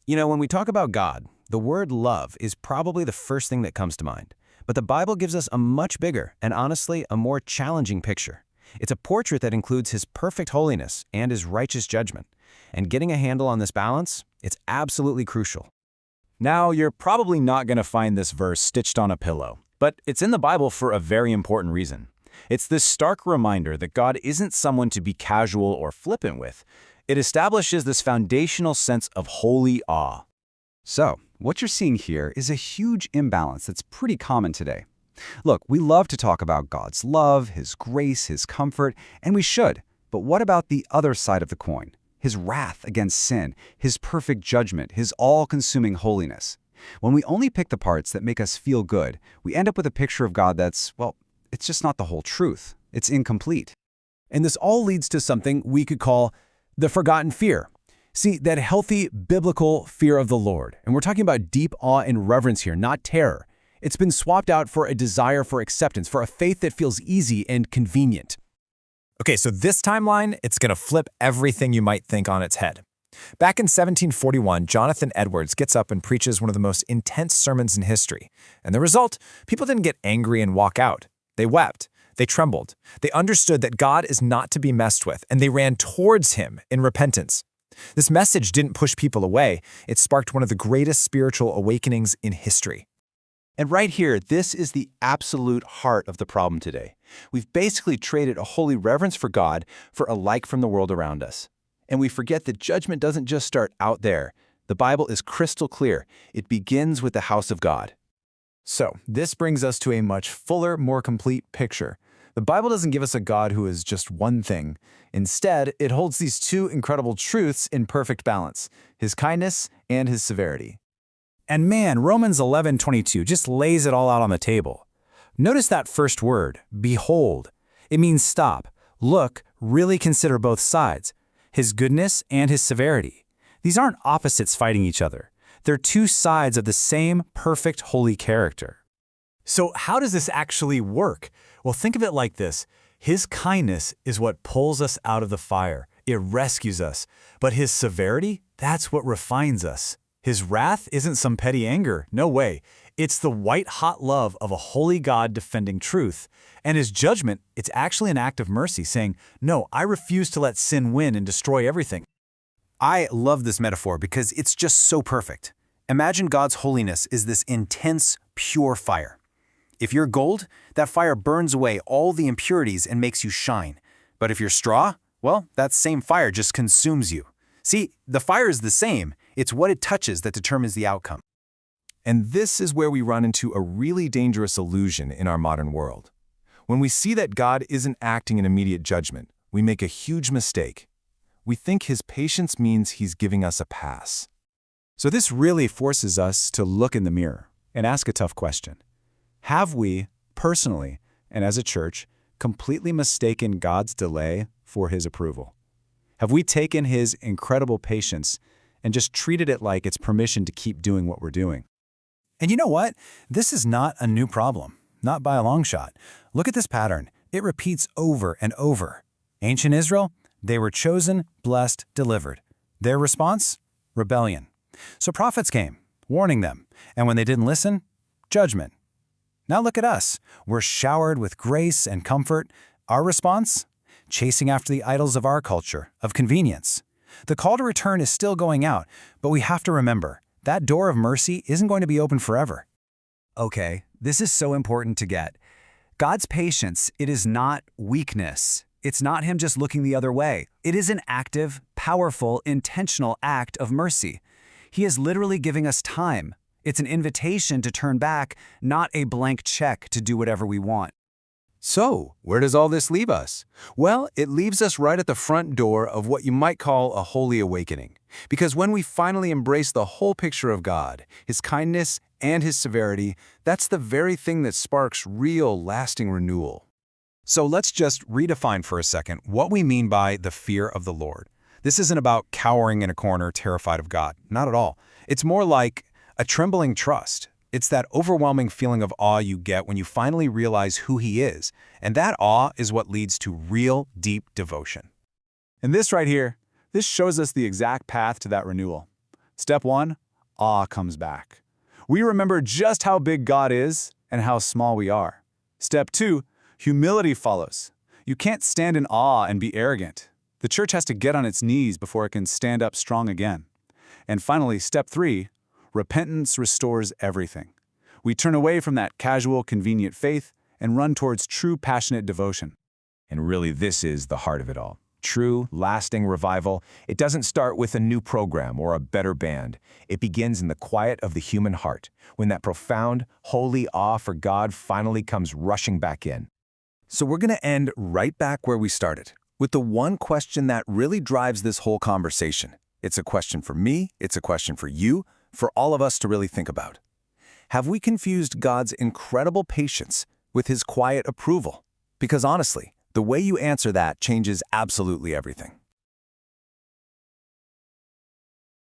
When we talk about God, the word love is probably the first thing that comes to mind. But the Bible gives us a much bigger and honestly a more challenging picture. It's a portrait that includes his perfect holiness and his righteous judgment. And getting a handle on this balance, it's absolutely crucial. Now, you're probably not going to find this verse stitched on a pillow, but it's in the Bible for a very important reason. It's this stark reminder that God isn't someone to be casual or flippant with. It establishes this foundational sense of holy awe. So, what you're seeing here is a huge imbalance that's pretty common today. Look, we love to talk about God's love, His grace, His comfort, and we should. But what about the other side of the coin? His wrath against sin, His perfect judgment, His all-consuming holiness. When we only pick the parts that make us feel good, we end up with a picture of God that's, well, it's just not the whole truth. It's incomplete. And this all leads to something we could call the forgotten fear. See, that healthy, biblical fear of the Lord. And we're talking about deep awe and reverence here, not terror. It's been swapped out for a desire for acceptance, for a faith that feels easy and convenient. Okay, so this timeline, it's going to flip everything you might think on its head. Back in 1741, Jonathan Edwards gets up and preaches one of the most intense sermons in history. And the result, people didn't get angry and walk out. They wept. They trembled. They understood that God is not to be messed with, and they ran towards him in repentance. This message didn't push people away. It sparked one of the greatest spiritual awakenings in history. And right here, this is the absolute heart of the problem today. We've basically traded a holy reverence for God for a like from the world around us. And we forget that judgment doesn't just start out there. The Bible is crystal clear. It begins with the house of God. So, this brings us to a much fuller, more complete picture. The Bible doesn't give us a God who is just one thing. Instead, it holds these two incredible truths in perfect balance, his kindness and his severity. And man, Romans 11:22 just lays it all out on the table. Notice that first word, behold. It means stop, look, really consider both sides, his goodness and his severity. These aren't opposites fighting each other. They're two sides of the same perfect holy character. So how does this actually work? Well, think of it like this. His kindness is what pulls us out of the fire. It rescues us. But his severity, that's what refines us. His wrath isn't some petty anger. No way. It's the white-hot love of a holy God defending truth. And his judgment, it's actually an act of mercy, saying, no, I refuse to let sin win and destroy everything. I love this metaphor because it's just so perfect. Imagine God's holiness is this intense, pure fire. If you're gold, that fire burns away all the impurities and makes you shine. But if you're straw, well, that same fire just consumes you. See, the fire is the same. It's what it touches that determines the outcome. And this is where we run into a really dangerous illusion in our modern world. When we see that God isn't acting in immediate judgment, we make a huge mistake. We think his patience means he's giving us a pass. So this really forces us to look in the mirror and ask a tough question. Have we, personally, and as a church, completely mistaken God's delay for his approval? Have we taken his incredible patience and just treated it like it's permission to keep doing what we're doing? And you know what? This is not a new problem, not by a long shot. Look at this pattern. It repeats over and over. Ancient Israel, they were chosen, blessed, delivered. Their response? Rebellion. So prophets came, warning them, and when they didn't listen, judgment. Now look at us. We're showered with grace and comfort. Our response? Chasing after the idols of our culture, of convenience. The call to return is still going out, but we have to remember, that door of mercy isn't going to be open forever. Okay, this is so important to get. God's patience, it is not weakness. It's not him just looking the other way. It is an active, powerful, intentional act of mercy. He is literally giving us time. It's an invitation to turn back, not a blank check to do whatever we want. So, where does all this leave us? Well, it leaves us right at the front door of what you might call a holy awakening. Because when we finally embrace the whole picture of God, his kindness and his severity, that's the very thing that sparks real, lasting renewal. So let's just redefine for a second what we mean by the fear of the Lord. This isn't about cowering in a corner, terrified of God. Not at all. It's more like a trembling trust. It's that overwhelming feeling of awe you get when you finally realize who he is. And that awe is what leads to real, deep devotion. And this right here, this shows us the exact path to that renewal. Step 1, awe comes back. We remember just how big God is and how small we are. Step 2, humility follows. You can't stand in awe and be arrogant. The church has to get on its knees before it can stand up strong again. And finally, step 3, repentance restores everything. We turn away from that casual, convenient faith and run towards true, passionate devotion. And really, this is the heart of it all. True, lasting revival, it doesn't start with a new program or a better band. It begins in the quiet of the human heart, when that profound, holy awe for God finally comes rushing back in. So we're going to end right back where we started, with the one question that really drives this whole conversation. It's a question for me, it's a question for you, for all of us to really think about. Have we confused God's incredible patience with His quiet approval? Because honestly, the way you answer that changes absolutely everything.